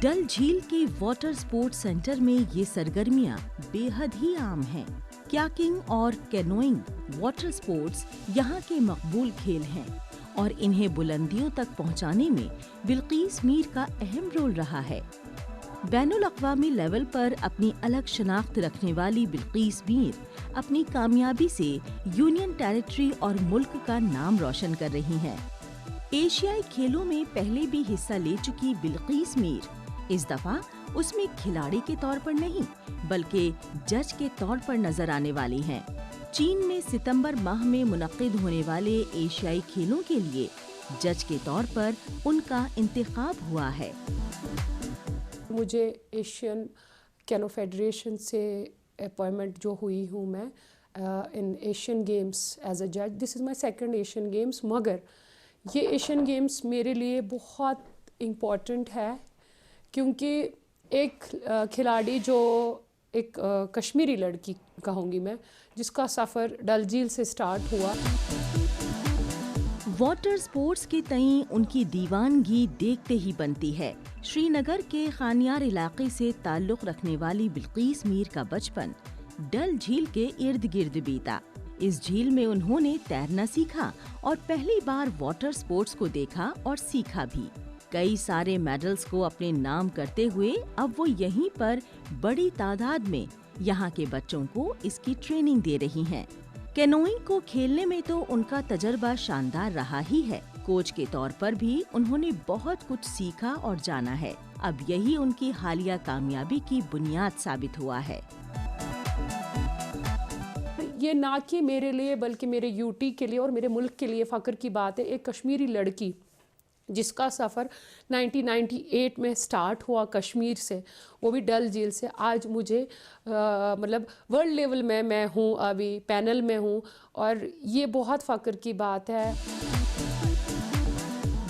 डल झील के water sports centre में ये सरगर्मियां बेहद ही आम हैं। कयाकिंग और कैनोइंग वाटर स्पोर्ट्स यहाँ के मकबूल खेल हैं और इन्हें बुलंदियों तक पहुँचाने में बिल्कीस मीर का अहम रोल रहा है। बैनुल अक़वामी लेवल पर अपनी अलग शनाख्त रखने वाली बिल्कीस मीर अपनी कामयाबी से यूनियन टेरिटरी और मुल्क का नाम रोशन कर रही हैं। एशियाई खेलों में पहले भी हिस्सा ले चुकी बिल्कीस मीर इस दफा उसमें खिलाड़ी के तौर पर नहीं बल्कि जज के तौर पर नजर आने वाली हैं। चीन में सितंबर माह में मुनक्किद होने वाले एशियाई खेलों के लिए जज के तौर पर उनका इंतखाब हुआ है। मुझे एशियन कैनो फेडरेशन से अपॉइंटमेंट जो हुई हूँ मैं in Asian games as a जज। This is my second Asian games, मगर ये एशियन गेम्स मेरे लिए बहुत इम्पॉर्टेंट है क्योंकि एक खिलाड़ी जो एक कश्मीरी लड़की कहूँगी मैं, जिसका सफ़र डल झील से स्टार्ट हुआ। वाटर स्पोर्ट्स के तईं उनकी दीवानगी देखते ही बनती है। श्रीनगर के खानियार इलाके से ताल्लुक़ रखने वाली बिल्कीस मीर का बचपन डल झील के इर्द गिर्द बीता। इस झील में उन्होंने तैरना सीखा और पहली बार वाटर स्पोर्ट्स को देखा और सीखा भी। कई सारे मेडल्स को अपने नाम करते हुए अब वो यहीं पर बड़ी तादाद में यहाँ के बच्चों को इसकी ट्रेनिंग दे रही हैं। कैनोइंग को खेलने में तो उनका तजर्बा शानदार रहा ही है। कोच के तौर पर भी उन्होंने बहुत कुछ सीखा और जाना है। अब यही उनकी हालिया कामयाबी की बुनियाद साबित हुआ है। ये ना कि मेरे लिए बल्कि मेरे यूटी के लिए और मेरे मुल्क के लिए फ़ख्र की बात है। एक कश्मीरी लड़की जिसका सफ़र 1998 में स्टार्ट हुआ कश्मीर से, वो भी डल झील से, आज मुझे मतलब वर्ल्ड लेवल में मैं हूँ, अभी पैनल में हूँ और ये बहुत फ़ख्र की बात है।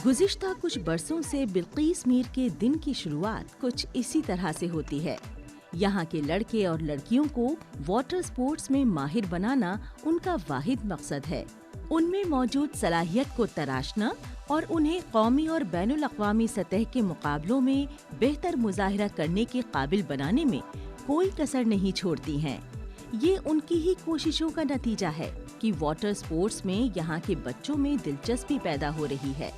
गुज़िश्ता कुछ बरसों से बिल्कीस मीर के दिन की शुरुआत कुछ इसी तरह से होती है। यहाँ के लड़के और लड़कियों को वाटर स्पोर्ट्स में माहिर बनाना उनका वाहिद मकसद है। उनमें मौजूद सलाहियत को तराशना और उन्हें कौमी और बैनुल अक़वामी सतह के मुकाबलों में बेहतर मुज़ाहिरा करने के काबिल बनाने में कोई कसर नहीं छोड़ती हैं। ये उनकी ही कोशिशों का नतीजा है कि वाटर स्पोर्ट्स में यहाँ के बच्चों में दिलचस्पी पैदा हो रही है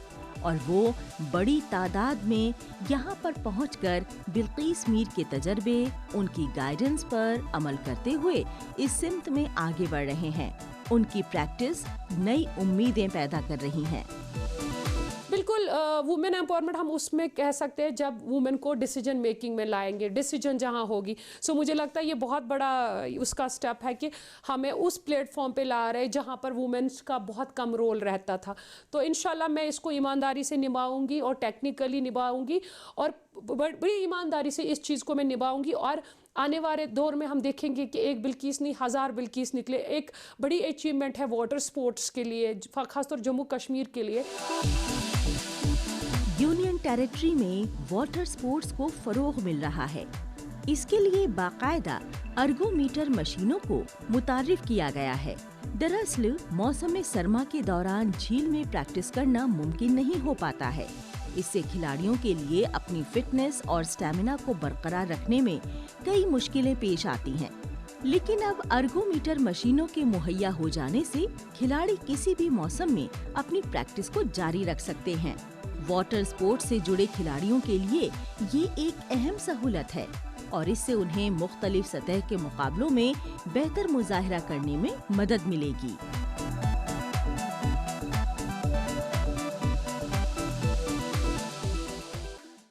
और वो बड़ी तादाद में यहाँ पर पहुँचकर बिल्कीस मीर के तजर्बे, उनकी गाइडेंस पर अमल करते हुए इस सिमत में आगे बढ़ रहे हैं। उनकी प्रैक्टिस नई उम्मीदें पैदा कर रही हैं। बिल्कुल, वुमेन एम्पावरमेंट हम उसमें कह सकते हैं जब वुमेन को डिसीजन मेकिंग में लाएंगे, डिसीजन जहां होगी। सो मुझे लगता है ये बहुत बड़ा उसका स्टेप है कि हमें उस प्लेटफॉर्म पे ला रहे हैं जहां पर वुमेन्स का बहुत कम रोल रहता था। तो इंशाल्लाह मैं इसको ईमानदारी से निभाऊंगी और टेक्निकली निभाऊंगी और बड़ी ईमानदारी से इस चीज़ को मैं निभाऊंगी और आने वाले दौर में हम देखेंगे कि एक बिल्कीस नहीं 1000 बिल्कीस निकले। एक बड़ी अचीवमेंट है वाटर स्पोर्ट्स के लिए, खासतौर जम्मू कश्मीर के लिए। यूनियन टेरिटरी में वाटर स्पोर्ट्स को फरोग मिल रहा है। इसके लिए बाकायदा अर्गोमीटर मशीनों को मुतारिफ किया गया है। दरअसल मौसम सरमा के दौरान झील में प्रैक्टिस करना मुमकिन नहीं हो पाता है। इससे खिलाड़ियों के लिए अपनी फिटनेस और स्टैमिना को बरकरार रखने में कई मुश्किलें पेश आती हैं। लेकिन अब अर्गोमीटर मशीनों के मुहैया हो जाने से खिलाड़ी किसी भी मौसम में अपनी प्रैक्टिस को जारी रख सकते हैं। वाटर स्पोर्ट्स से जुड़े खिलाड़ियों के लिए ये एक अहम सहूलत है और इससे उन्हें मुख्तलिफ सतह के मुकाबलों में बेहतर मुजाहिरा करने में मदद मिलेगी।